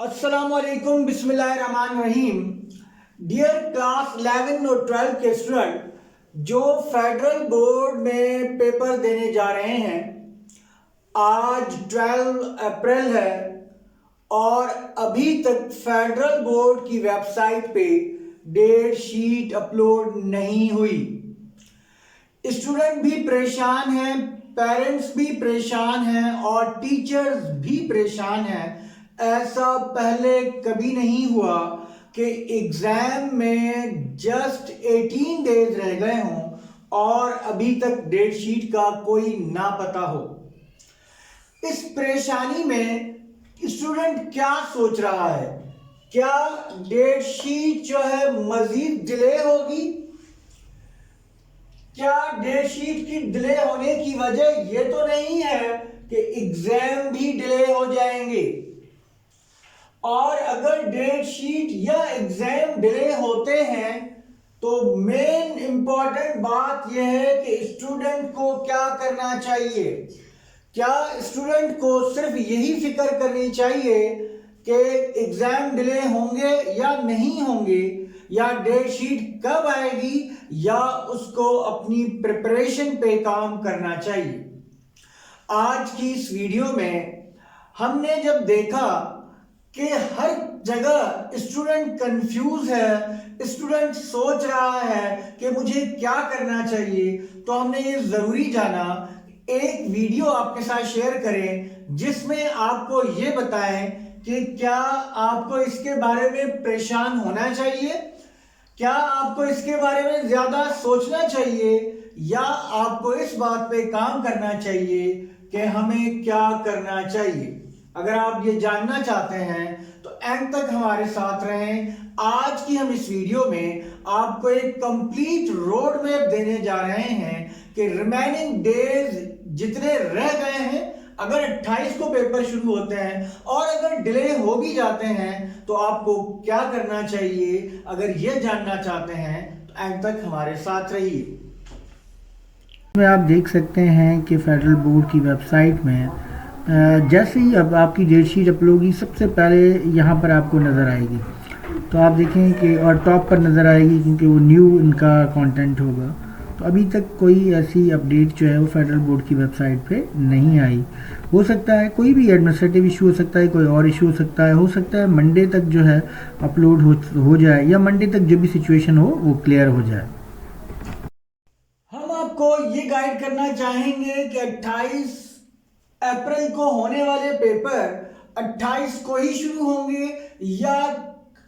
अस्सलामुअलैकुम बिस्मिल्लाहिर्रहमानिर्रहीम। Dear class 11 और 12 के स्टूडेंट जो फेडरल बोर्ड में पेपर देने जा रहे हैं, आज 12 अप्रैल है और अभी तक फेडरल बोर्ड की वेबसाइट पे डेट शीट अपलोड नहीं हुई। स्टूडेंट भी परेशान हैं, पेरेंट्स भी परेशान हैं और टीचर्स भी परेशान हैं। ऐसा पहले कभी नहीं हुआ कि एग्जाम में जस्ट 18 डेज रह गए हों और अभी तक डेट शीट का कोई ना पता हो। इस परेशानी में स्टूडेंट क्या सोच रहा है? क्या डेट शीट जो है मजीद डिले होगी? क्या डेट शीट की डिले होने की वजह यह तो नहीं है कि एग्जाम भी डिले हो जाएंगे? और अगर डेट शीट या एग्जाम डिले होते हैं तो मेन इंपॉर्टेंट बात यह है कि स्टूडेंट को क्या करना चाहिए। क्या स्टूडेंट को सिर्फ यही फिक्र करनी चाहिए कि एग्जाम डिले होंगे या नहीं होंगे, या डेट शीट कब आएगी, या उसको अपनी प्रिपरेशन पे काम करना चाहिए? आज की इस वीडियो में हमने जब देखा कि हर जगह स्टूडेंट कंफ्यूज है, स्टूडेंट सोच रहा है कि मुझे क्या करना चाहिए, तो हमने ये जरूरी जाना एक वीडियो आपके साथ शेयर करें जिसमें आपको ये बताएं कि क्या आपको इसके बारे में परेशान होना चाहिए, क्या आपको इसके बारे में ज्यादा सोचना चाहिए, या आपको इस बात पे काम करना चाहिए कि हमें क्या करना चाहिए। अगर आप ये जानना चाहते हैं तो एंड तक हमारे साथ रहें। आज की हम इस वीडियो में आपको एक कंप्लीट रोड मैप देने जा रहे हैं कि रिमेनिंग डेज जितने रह गए हैं, अगर 28 को पेपर शुरू होते हैं और अगर डिले हो भी जाते हैं तो आपको क्या करना चाहिए। अगर ये जानना चाहते हैं तो एंड तक हमारे साथ रहिए। में आप देख सकते हैं कि फेडरल बोर्ड की वेबसाइट में जैसे ही अब आपकी डेट शीट अपलोड होगी, सबसे पहले यहाँ पर आपको नज़र आएगी। तो आप देखें कि और टॉप पर नज़र आएगी क्योंकि वो न्यू इनका कंटेंट होगा। तो अभी तक कोई ऐसी अपडेट जो है वो फेडरल बोर्ड की वेबसाइट पे नहीं आई। हो सकता है कोई भी एडमिनिस्ट्रेटिव इशू हो सकता है, कोई और इशू हो सकता है मंडे तक जो है अपलोड हो जाए, या मंडे तक जो भी सिचुएशन हो वो क्लियर हो जाए। हम आपको ये गाइड करना चाहेंगे कि 28 अप्रैल को होने वाले पेपर 28 को ही शुरू होंगे या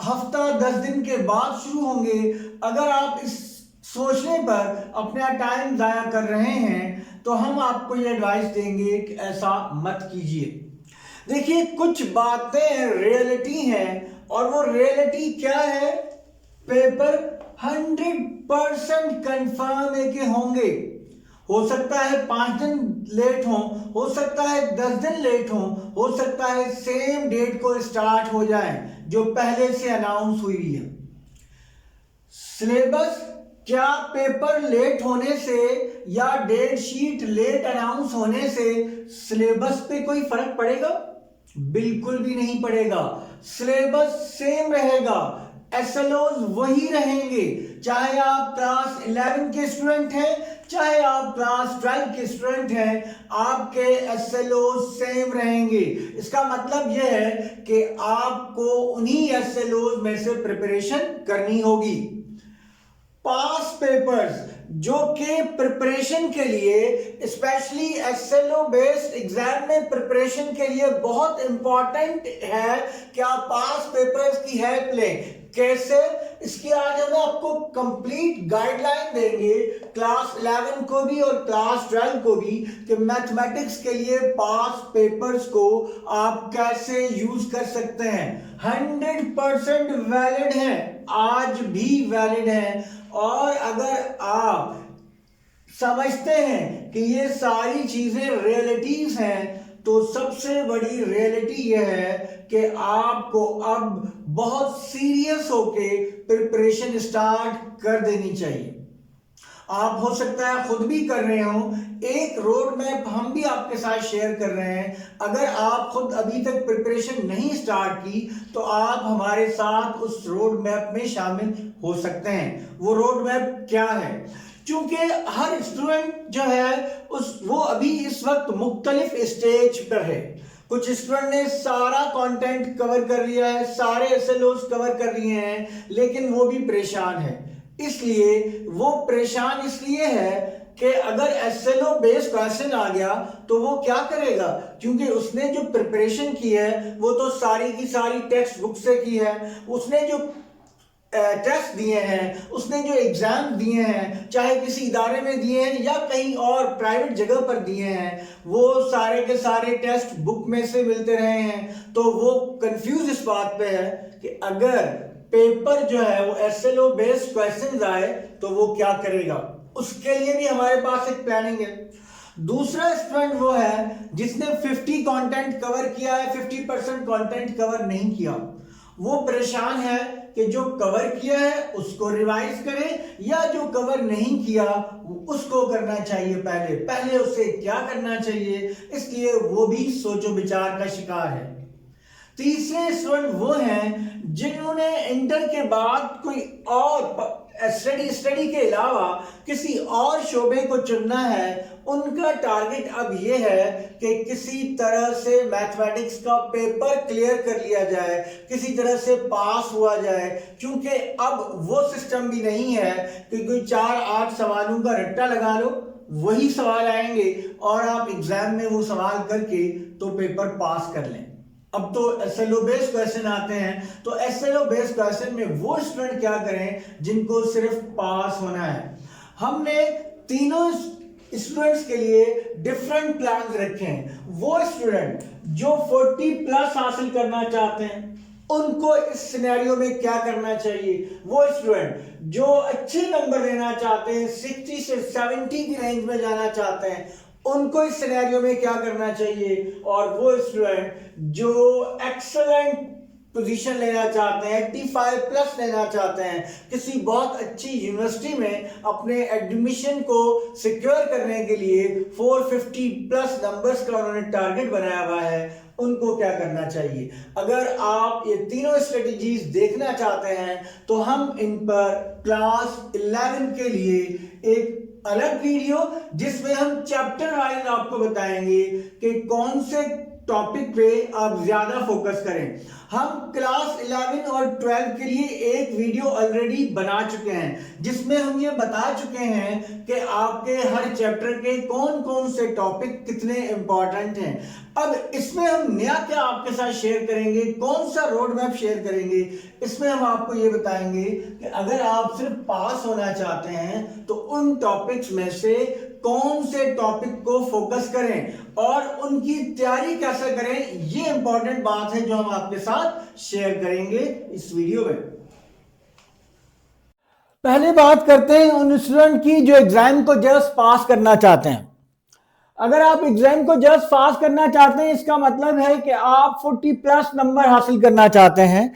हफ्ता 10 दिन के बाद शुरू होंगे। अगर आप इस सोचने पर अपना टाइम जाया कर रहे हैं तो हम आपको ये एडवाइस देंगे कि ऐसा मत कीजिए। देखिए, कुछ बातें रियलिटी हैं और वो रियलिटी क्या है? पेपर 100% कंफर्म है कि होंगे। हो सकता है 5 दिन लेट हो सकता है 10 दिन लेट हो सकता है सेम डेट को स्टार्ट हो जाए जो पहले से अनाउंस हुई है। सिलेबस, क्या पेपर लेट होने से या डेट शीट लेट अनाउंस होने से सिलेबस पे कोई फर्क पड़ेगा? बिल्कुल भी नहीं पड़ेगा। सिलेबस सेम रहेगा, एसएलओज वही रहेंगे, चाहे आप क्लास 11 के स्टूडेंट हैं चाहे आप क्लास 12 के स्टूडेंट हैं, आपके एसएलओ सेम रहेंगे। इसका मतलब यह है कि आपको उन्हीं एसएलओ में से प्रिपरेशन करनी होगी। पास पेपर्स जो कि प्रिपरेशन के लिए, स्पेशली एसएलओ बेस्ड एग्जाम में प्रिपरेशन के लिए बहुत इंपॉर्टेंट है कि आप पास पेपर्स की हेल्प लें। कैसे? इसकी आज हम आपको कंप्लीट गाइडलाइन देंगे क्लास 11 को भी और क्लास 12 को भी कि मैथमेटिक्स के लिए पास पेपर्स को आप कैसे यूज कर सकते हैं। 100% वैलिड है, आज भी वैलिड है। और अगर आप समझते हैं कि ये सारी चीजें रियलिटीज हैं तो सबसे बड़ी रियलिटी यह है कि आपको अब बहुत सीरियस होके प्रिपरेशन स्टार्ट कर देनी चाहिए। आप हो सकता है खुद भी कर रहे हो। एक रोड मैप हम भी आपके साथ शेयर कर रहे हैं। अगर आप खुद अभी तक प्रिपरेशन नहीं स्टार्ट की तो आप हमारे साथ उस रोड मैप में शामिल हो सकते हैं। वो रोड मैप क्या है? क्योंकि हर स्टूडेंट जो है वो अभी इस वक्त मुख्तलिफ स्टेज पर है। कुछ स्टूडेंट ने सारा कंटेंट कवर कर लिया है, सारे एसएलओस कवर कर लिए हैं, लेकिन वो भी परेशान है। इसलिए वो परेशान इसलिए है कि अगर एसएलओ बेस्ड क्वेश्चन आ गया तो वो क्या करेगा, क्योंकि उसने जो प्रिपरेशन की है वो तो सारी की सारी टेक्स्ट बुक से की है। उसने जो टेस्ट दिए हैं, उसने जो एग्जाम दिए हैं, चाहे किसी इदारे में दिए हैं या कहीं और प्राइवेट जगह पर दिए हैं, वो सारे के सारे टेस्ट बुक में से मिलते रहे हैं। तो वो कंफ्यूज इस बात पे है कि अगर पेपर जो है वो एसएलओ बेस्ड क्वेश्चंस आए तो वो क्या करेगा। उसके लिए भी हमारे पास एक प्लानिंग है। दूसरा स्टूडेंट वो है जिसने 50 कंटेंट कवर किया है, 50% कंटेंट कवर नहीं किया। वो परेशान है कि जो कवर किया है उसको रिवाइज करे या जो कवर नहीं किया उसको करना चाहिए। पहले उसे क्या करना चाहिए, इसलिए वो भी सोचो विचार का शिकार है। तीसरे स्टूडेंट वो हैं जिन्होंने इंटर के बाद कोई और स्टडी के अलावा किसी और शोबे को चुनना है। उनका टारगेट अब ये है कि किसी तरह से मैथमेटिक्स का पेपर क्लियर कर लिया जाए, किसी तरह से पास हुआ जाए, क्योंकि अब वो सिस्टम भी नहीं है कि कोई 4-8 सवालों का रट्टा लगा लो, वही सवाल आएंगे और आप एग्जाम में वो सवाल करके तो पेपर पास कर लें। अब तो एसएलओ बेस्ड क्वेश्चन आते हैं, तो एसएलओ बेस्ड क्वेश्चन में वो स्टूडेंट क्या करें जिनको सिर्फ पास होना है। हमने तीनों स्टूडेंट्स के लिए डिफरेंट प्लान्स रखे हैं। वो स्टूडेंट जो 40+ हासिल करना चाहते हैं उनको इस सिनेरियो में क्या करना चाहिए। वो स्टूडेंट जो अच्छे नंबर लेना चाहते हैं, 60 से 70 की रेंज में जाना चाहते हैं, उनको इस सिनेरियो में क्या करना चाहिए। और वो स्टूडेंट जो एक्सेलेंट पोजीशन लेना चाहते हैं, 85+ लेना चाहते हैं, किसी बहुत अच्छी यूनिवर्सिटी में अपने एडमिशन को सिक्योर करने के लिए 450+ नंबर्स का उन्होंने टारगेट बनाया हुआ है, उनको क्या करना चाहिए। अगर आप ये तीनों स्ट्रेटजीज देखना चाहते हैं तो हम इन पर क्लास 11 के लिए एक अलग वीडियो जिसमें हम चैप्टर वाइज आपको बताएंगे कि कौन से टॉपिक पे आप ज्यादा फोकस करें। हम क्लास 11 और 12 के लिए एक वीडियो ऑलरेडी बना चुके हैं जिसमें हम ये बता चुके हैं कि आपके हर चैप्टर के कौन कौन से टॉपिक कितने इंपॉर्टेंट हैं। अब इसमें हम नया क्या आपके साथ शेयर करेंगे, कौन सा रोड मैप शेयर करेंगे। इसमें हम आपको ये बताएंगे कि अगर आप सिर्फ पास होना चाहते हैं तो उन टॉपिक्स में से कौन से टॉपिक को फोकस करें और उनकी तैयारी कैसे करें। ये इंपॉर्टेंट बात है जो हम आपके साथ शेयर करेंगे इस वीडियो में। पहले बात करते हैं उन स्टूडेंट की जो एग्जाम को जस्ट पास करना चाहते हैं। अगर आप एग्जाम को जस्ट पास करना चाहते हैं इसका मतलब है कि आप 40+ नंबर हासिल करना चाहते हैं।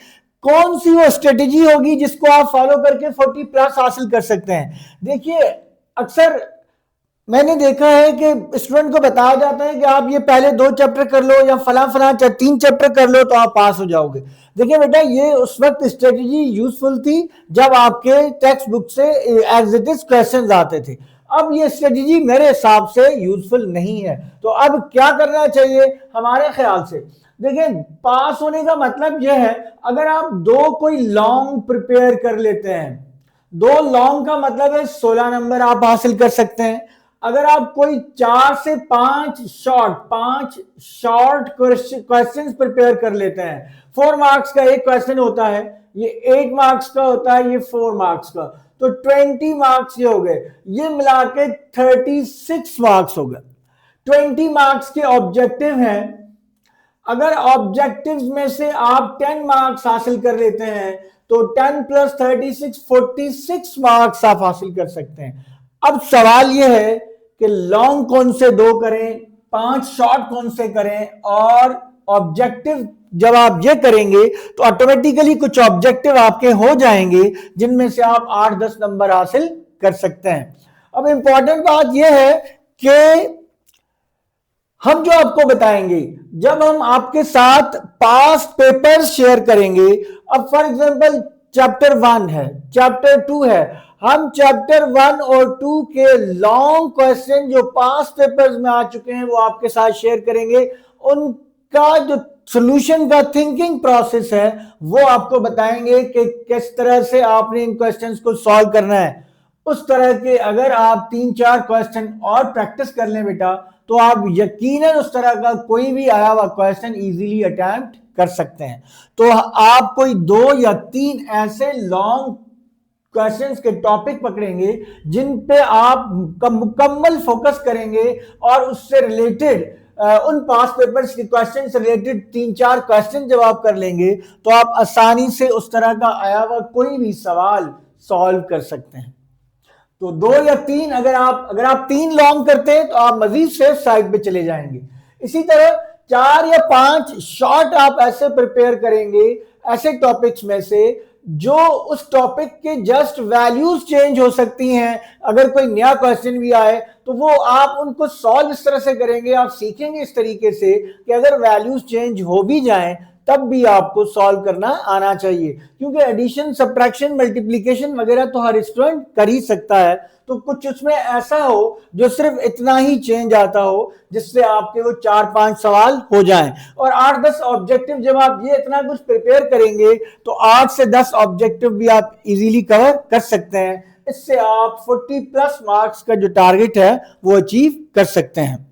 कौन सी वो स्ट्रेटेजी होगी जिसको आप फॉलो करके 40+ हासिल कर सकते हैं। देखिए अक्सर मैंने देखा है कि स्टूडेंट को बताया जाता है कि आप ये पहले 2 चैप्टर कर लो या फला 3 चैप्टर कर लो तो आप पास हो जाओगे। देखिए बेटा ये उस वक्त स्ट्रेटेजी यूजफुल थी जब आपके टेक्स्ट बुक से एज इट इज क्वेश्चंस आते थे। अब ये स्ट्रेटेजी मेरे हिसाब से यूजफुल नहीं है। तो अब क्या करना चाहिए हमारे ख्याल से। देखिए पास होने का मतलब यह है अगर आप 2 कोई लॉन्ग प्रिपेयर कर लेते हैं, 2 लॉन्ग का मतलब है 16 नंबर आप हासिल कर सकते हैं। अगर आप कोई 4 से 5 शॉर्ट क्वेश्चंस प्रिपेयर कर लेते हैं, 4 मार्क्स का एक क्वेश्चन होता है, ये 8 मार्क्स का होता है, ये 4 मार्क्स का, तो 20 मार्क्स ये हो गए, ये मिला के 36 मार्क्स हो गए। 20 मार्क्स के ऑब्जेक्टिव हैं। अगर ऑब्जेक्टिव्स में से आप 10 मार्क्स हासिल कर लेते हैं तो 10 + 36 46 मार्क्स आप हासिल कर सकते हैं। अब सवाल यह है कि लॉन्ग कौन से 2 करें, 5 शॉर्ट कौन से करें, और ऑब्जेक्टिव जब आप ये करेंगे तो ऑटोमेटिकली कुछ ऑब्जेक्टिव आपके हो जाएंगे जिनमें से आप 8-10 नंबर हासिल कर सकते हैं। अब इंपॉर्टेंट बात यह है कि हम जो आपको बताएंगे, जब हम आपके साथ पास्ट पेपर्स शेयर करेंगे, अब फॉर एग्जांपल चैप्टर 1 है, चैप्टर 2 है, हम चैप्टर 1 और 2 के लॉन्ग क्वेश्चन जो पास्ट पेपर्स में आ चुके हैं वो आपके साथ शेयर करेंगे। उनका जो सॉल्यूशन का थिंकिंग प्रोसेस है वो आपको बताएंगे कि किस तरह से आपने इन क्वेश्चंस को सॉल्व करना है। उस तरह के अगर आप 3-4 क्वेश्चन और प्रैक्टिस कर लें बेटा, तो आप यकीनन उस तरह का कोई भी आया हुआ क्वेश्चन इजीली अटेम्प्ट कर सकते हैं। तो आप कोई 2 या 3 ऐसे लॉन्ग क्वेश्चंस के टॉपिक पकड़ेंगे जिन पे आप मुकम्मल फोकस करेंगे और उससे रिलेटेड उन पास्ट पेपर्स के क्वेश्चन से रिलेटेड 3-4 क्वेश्चन जब आप कर लेंगे तो आप आसानी से उस तरह का आया हुआ कोई भी सवाल सॉल्व कर सकते हैं। तो 2 या 3 अगर आप 3 लॉन्ग करते हैं तो आप मजीद सेफ साइड पे चले जाएंगे। इसी तरह 4 या 5 शॉर्ट आप ऐसे प्रिपेयर करेंगे ऐसे टॉपिक्स में से जो उस टॉपिक के जस्ट वैल्यूज चेंज हो सकती हैं। अगर कोई नया क्वेश्चन भी आए तो वो आप उनको सॉल्व इस तरह से करेंगे, आप सीखेंगे इस तरीके से कि अगर वैल्यूज चेंज हो भी जाएं तब भी आपको सॉल्व करना आना चाहिए, क्योंकि एडिशन, सब्ट्रैक्शन, मल्टीप्लिकेशन वगैरह तो हर स्टूडेंट कर ही सकता है। तो कुछ उसमें ऐसा हो जो सिर्फ इतना ही चेंज आता हो जिससे आपके वो 4-5 सवाल हो जाएं। और 8-10 ऑब्जेक्टिव जब आप ये इतना कुछ प्रिपेयर करेंगे तो 8 से 10 ऑब्जेक्टिव भी आप इजीली कवर कर सकते हैं। इससे आप 40+ मार्क्स का जो टारगेट है वो अचीव कर सकते हैं।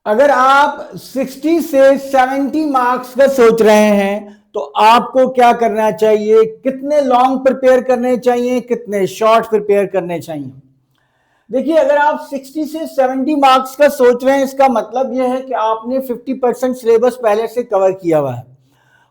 अगर आप 60 से 70 मार्क्स का सोच रहे हैं तो आपको क्या करना चाहिए, कितने लॉन्ग प्रिपेयर करने चाहिए, कितने शॉर्ट प्रिपेयर करने चाहिए। देखिए, अगर आप 60 से 70 मार्क्स का सोच रहे हैं इसका मतलब यह है कि आपने 50% सिलेबस पहले से कवर किया हुआ है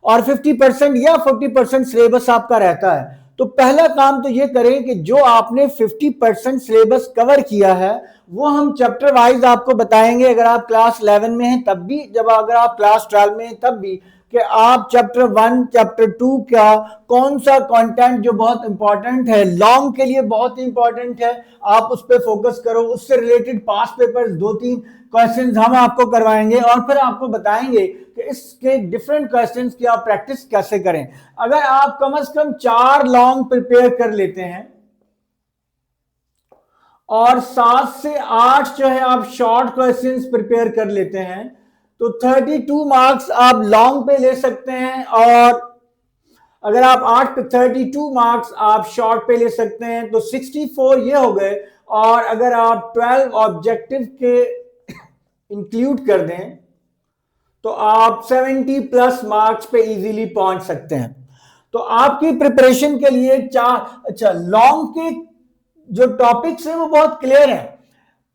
और 50% या 40% सिलेबस आपका रहता है। तो पहला काम तो ये करें कि जो आपने 50% सिलेबस कवर किया है वो हम चैप्टर वाइज आपको बताएंगे। अगर आप क्लास 11 में हैं तब भी, अगर आप क्लास 12 में हैं तब भी, कि आप चैप्टर 1, चैप्टर 2 का कौन सा कंटेंट जो बहुत इंपॉर्टेंट है, लॉन्ग के लिए बहुत इंपॉर्टेंट है, आप उस पर फोकस करो। उससे रिलेटेड पास्ट पेपर्स 2-3 क्वेश्चंस हम आपको करवाएंगे और फिर आपको बताएंगे कि इसके डिफरेंट क्वेश्चंस की आप प्रैक्टिस कैसे करें। अगर आप कम से कम 4 लॉन्ग प्रिपेयर कर लेते हैं और 7 से 8 जो है आप शॉर्ट क्वेश्चंस प्रिपेयर कर लेते हैं तो 32 मार्क्स आप लॉन्ग पे ले सकते हैं। और अगर आप 8 पे 32 मार्क्स आप शॉर्ट पे ले सकते हैं तो 64 ये हो गए। और अगर आप 12 ऑब्जेक्टिव के इंक्लूड कर दें तो आप 70+ मार्क्स पे इजीली पहुंच सकते हैं। तो आपकी प्रिपरेशन के लिए लॉन्ग के जो टॉपिक्स हैं वो बहुत क्लियर है।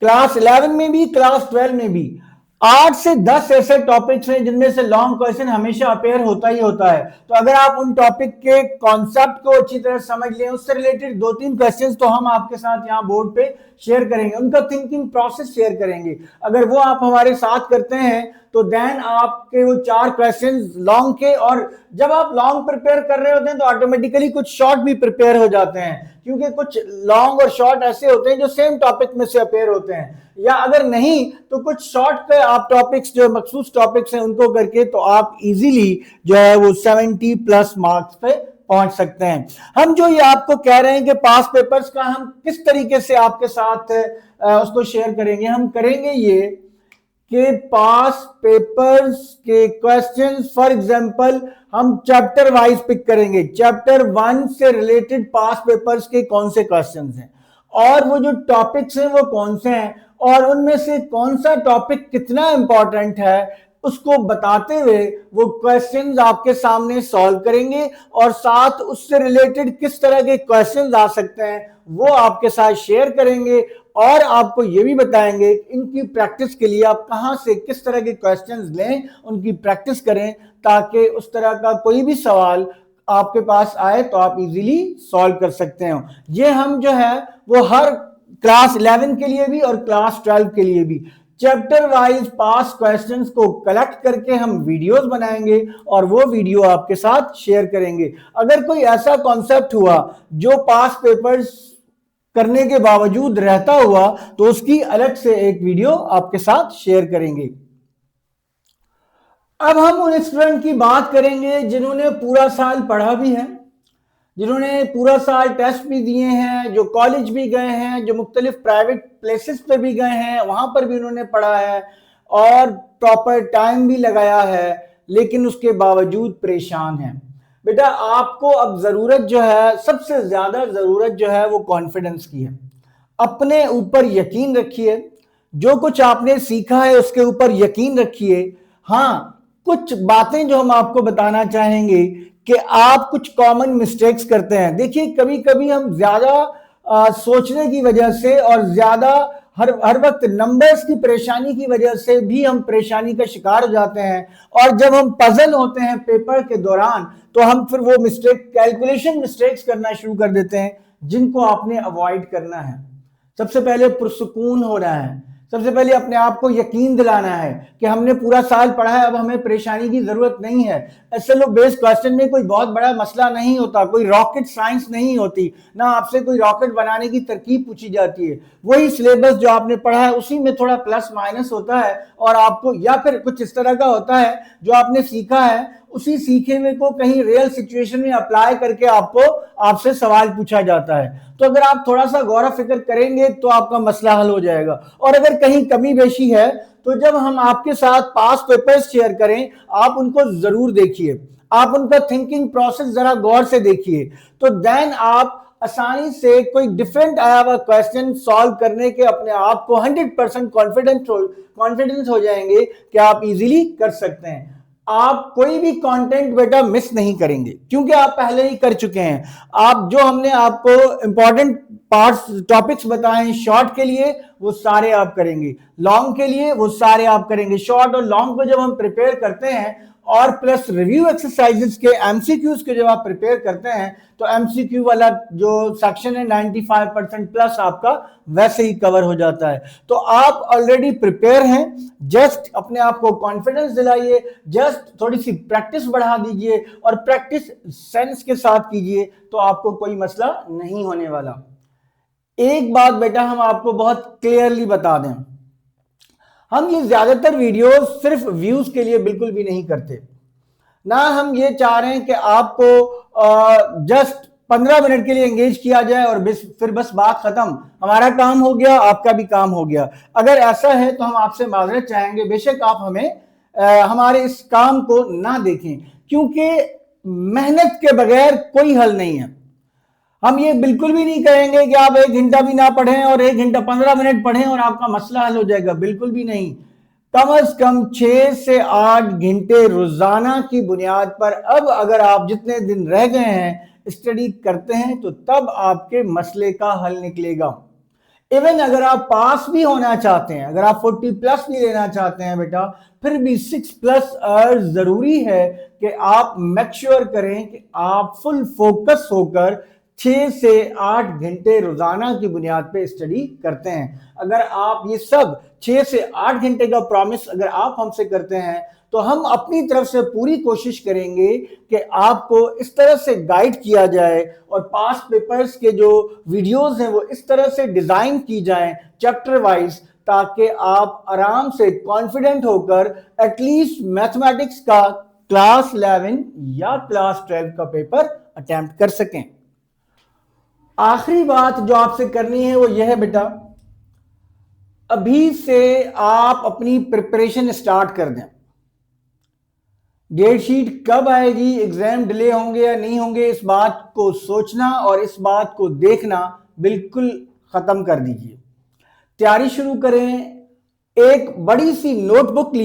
क्लास 11 में भी, क्लास 12 में भी 8 से 10 ऐसे टॉपिक्स हैं जिनमें से लॉन्ग क्वेश्चन हमेशा अपेयर होता ही होता है। तो अगर आप उन टॉपिक के कॉन्सेप्ट को अच्छी तरह समझ लें, उससे रिलेटेड 2-3 क्वेश्चंस तो हम आपके साथ यहाँ बोर्ड पे शेयर करेंगे, उनका थिंकिंग प्रोसेस शेयर करेंगे। अगर वो आप हमारे साथ करते हैं तो देन आपके वो 4 क्वेश्चंस लॉन्ग के, और जब आप लॉन्ग प्रिपेयर कर रहे होते हैं तो ऑटोमेटिकली कुछ शॉर्ट भी प्रिपेयर हो जाते हैं, क्योंकि कुछ लॉन्ग और शॉर्ट ऐसे होते हैं जो सेम टॉपिक में से अपेयर होते हैं। या अगर नहीं तो कुछ शॉर्ट पे आप टॉपिक्स जो मखसूस टॉपिक्स हैं उनको करके तो आप इजीली जो है वो 70+ मार्क्स पे पहुंच सकते हैं। हम जो ये आपको कह रहे हैं कि पास पेपर्स का हम किस तरीके से आपके साथ उसको शेयर करेंगे, हम करेंगे ये कि पास पेपर्स के क्वेश्चंस फॉर एग्जांपल हम चैप्टर वाइज पिक करेंगे। चैप्टर 1 से रिलेटेड पास पेपर्स के कौन से क्वेश्चंस हैं और वो जो टॉपिक्स हैं वो कौन से हैं और उनमें से कौन सा टॉपिक कितना इंपॉर्टेंट है उसको बताते हुए वो क्वेश्चंस आपके सामने सॉल्व करेंगे और साथ उससे रिलेटेड किस तरह के क्वेश्चंस आ सकते हैं वो आपके साथ शेयर करेंगे और आपको ये भी बताएंगे इनकी प्रैक्टिस के लिए आप कहां से किस तरह के क्वेश्चंस लें, उनकी प्रैक्टिस करें ताकि उस तरह का कोई भी सवाल आपके पास आए तो आप इजीली सॉल्व कर सकते हो। ये हम जो है वो हर क्लास 11 के लिए भी और क्लास 12 के लिए भी चैप्टर वाइज पास क्वेश्चंस को कलेक्ट करके हम वीडियोस बनाएंगे और वो वीडियो आपके साथ शेयर करेंगे। अगर कोई ऐसा कॉन्सेप्ट हुआ जो पास पेपर्स करने के बावजूद रहता हुआ, तो उसकी अलग से एक वीडियो आपके साथ शेयर करेंगे। अब हम उन स्टूडेंट की बात करेंगे जिन्होंने पूरा साल पढ़ा भी है, जिन्होंने पूरा साल टेस्ट भी दिए हैं, जो कॉलेज भी गए हैं, जो मुख्तलिफ प्राइवेट प्लेसेस पे भी गए हैं, वहां पर भी उन्होंने पढ़ा है और प्रॉपर टाइम भी लगाया है, लेकिन उसके बावजूद परेशान हैं। बेटा आपको अब जरूरत जो है, सबसे ज्यादा जरूरत जो है वो कॉन्फिडेंस की है। अपने ऊपर यकीन रखिए, जो कुछ आपने सीखा है उसके ऊपर यकीन रखिए। हाँ, कुछ बातें जो हम आपको बताना चाहेंगे कि आप कुछ कॉमन मिस्टेक्स करते हैं। देखिए कभी कभी हम ज्यादा सोचने की वजह से और ज्यादा हर वक्त नंबर्स की परेशानी की वजह से भी हम परेशानी का शिकार हो जाते हैं, और जब हम पजल होते हैं पेपर के दौरान तो हम फिर वो कैलकुलेशन मिस्टेक्स करना शुरू कर देते हैं, जिनको आपने अवॉइड करना है। सबसे पहले पुरसुकून होना है, सबसे पहले अपने आप को यकीन दिलाना है कि हमने पूरा साल पढ़ा है, अब हमें परेशानी की जरूरत नहीं है। एसएलओ बेस्ड क्वेश्चन में कोई बहुत बड़ा मसला नहीं होता, कोई रॉकेट साइंस नहीं होती, ना आपसे कोई रॉकेट बनाने की तरकीब पूछी जाती है। वही सिलेबस जो आपने पढ़ा है उसी में थोड़ा प्लस माइनस होता है, और आपको या फिर कुछ इस तरह का होता है जो आपने सीखा है उसी सीखे में को कहीं रियल सिचुएशन में अप्लाई करके आपसे सवाल पूछा जाता है। तो अगर आप थोड़ा सा गौर फिक्र करेंगे तो आपका मसला हल हो जाएगा। और अगर कहीं कमी बेशी है तो जब हम आपके साथ पास पेपर्स शेयर करें, आप उनको जरूर देखिए, आप उनका थिंकिंग प्रोसेस जरा गौर से देखिए, तो देन आप आसानी से कोई डिफरेंट आया हुआ क्वेश्चन सॉल्व करने के अपने आप को 100% कॉन्फिडेंस हो जाएंगे कि आप इजीली कर सकते हैं। आप कोई भी कंटेंट बेटा मिस नहीं करेंगे, क्योंकि आप पहले ही कर चुके हैं। आप जो हमने आपको इंपॉर्टेंट पार्ट्स टॉपिक्स बताए हैं शॉर्ट के लिए, वो सारे आप करेंगे, लॉन्ग के लिए वो सारे आप करेंगे। शॉर्ट और लॉन्ग को जब हम प्रिपेयर करते हैं और प्लस रिव्यू एक्सरसाइजेस के एमसीक्यूज के जब आप प्रिपेयर करते हैं, तो एमसीक्यू वाला जो सेक्शन है 95% प्लस आपका वैसे ही कवर हो जाता है। तो आप ऑलरेडी प्रिपेयर हैं, जस्ट अपने आप को कॉन्फिडेंस दिलाइए, जस्ट थोड़ी सी प्रैक्टिस बढ़ा दीजिए और प्रैक्टिस सेंस के साथ कीजिए, तो आपको कोई मसला नहीं होने वाला। एक बात बेटा हम आपको बहुत क्लियरली बता दें, हम ये ज्यादातर वीडियोस सिर्फ व्यूज के लिए बिल्कुल भी नहीं करते, ना हम ये चाह रहे हैं कि आपको जस्ट 15 मिनट के लिए एंगेज किया जाए और फिर बस बात खत्म, हमारा काम हो गया आपका भी काम हो गया। अगर ऐसा है तो हम आपसे माजरत चाहेंगे, बेशक आप हमें हमारे इस काम को ना देखें, क्योंकि मेहनत के बगैर कोई हल नहीं है। हम ये बिल्कुल भी नहीं कहेंगे कि आप 1 घंटा भी ना पढ़ें और 1 घंटा 15 मिनट पढ़ें और आपका मसला हल हो जाएगा, बिल्कुल भी नहीं। कम से कम 6 से 8 घंटे रोजाना की बुनियाद पर अब अगर आप जितने दिन रह गए हैं स्टडी करते हैं तो तब आपके मसले का हल निकलेगा। इवन अगर आप पास भी होना चाहते हैं, अगर आप 40+ भी लेना चाहते हैं बेटा, फिर भी 6+ आवर्स जरूरी है कि आप मेक श्योर करें कि आप फुल फोकस होकर 6 से 8 घंटे रोजाना की बुनियाद पे स्टडी करते हैं। अगर आप ये सब 6 से 8 घंटे का प्रॉमिस अगर आप हमसे करते हैं, तो हम अपनी तरफ से पूरी कोशिश करेंगे कि आपको इस तरह से गाइड किया जाए और पास पेपर्स के जो वीडियोस हैं वो इस तरह से डिजाइन की जाएं चैप्टर वाइज, ताकि आप आराम से कॉन्फिडेंट होकर एटलीस्ट मैथमेटिक्स का क्लास 11 या क्लास 12 का पेपर अटेम्प्ट कर सकें। आखिरी बात जो आपसे करनी है वो यह है बेटा, अभी से आप अपनी प्रिपरेशन स्टार्ट कर दें। डेट शीट कब आएगी, एग्जाम डिले होंगे या नहीं होंगे, इस बात को सोचना और इस बात को देखना बिल्कुल खत्म कर दीजिए। तैयारी शुरू करें। एक बड़ी सी नोटबुक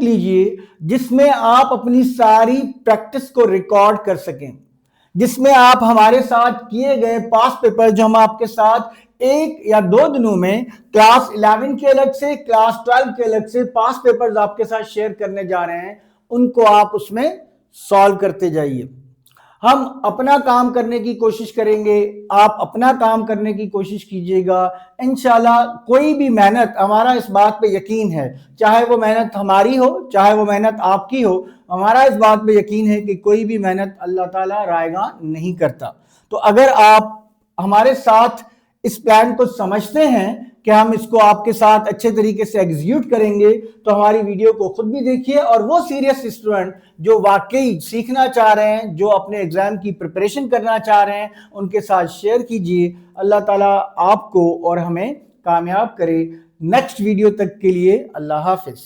लीजिए जिसमें आप अपनी सारी प्रैक्टिस को रिकॉर्ड कर सकें, जिसमें आप हमारे साथ किए गए पास पेपर जो हम आपके साथ 1 या 2 दिनों में क्लास 11 के अलग से, क्लास 12 के अलग से पास पेपर्स आपके साथ शेयर करने जा रहे हैं, उनको आप उसमें सॉल्व करते जाइए। हम अपना काम करने की कोशिश करेंगे, आप अपना काम करने की कोशिश कीजिएगा। इंशाल्लाह कोई भी मेहनत, हमारा इस बात पे यकीन है, चाहे वो मेहनत हमारी हो चाहे वो मेहनत आपकी हो, हमारा इस बात पे यकीन है कि कोई भी मेहनत अल्लाह ताला रायगा नहीं करता। तो अगर आप हमारे साथ इस प्लान को समझते हैं कि हम इसको आपके साथ अच्छे तरीके से एग्जीक्यूट करेंगे, तो हमारी वीडियो को खुद भी देखिए और वो सीरियस स्टूडेंट जो वाकई सीखना चाह रहे हैं, जो अपने एग्जाम की प्रिपरेशन करना चाह रहे हैं, उनके साथ शेयर कीजिए। अल्लाह ताला आपको और हमें कामयाब करे। नेक्स्ट वीडियो तक के लिए अल्लाह हाफिज।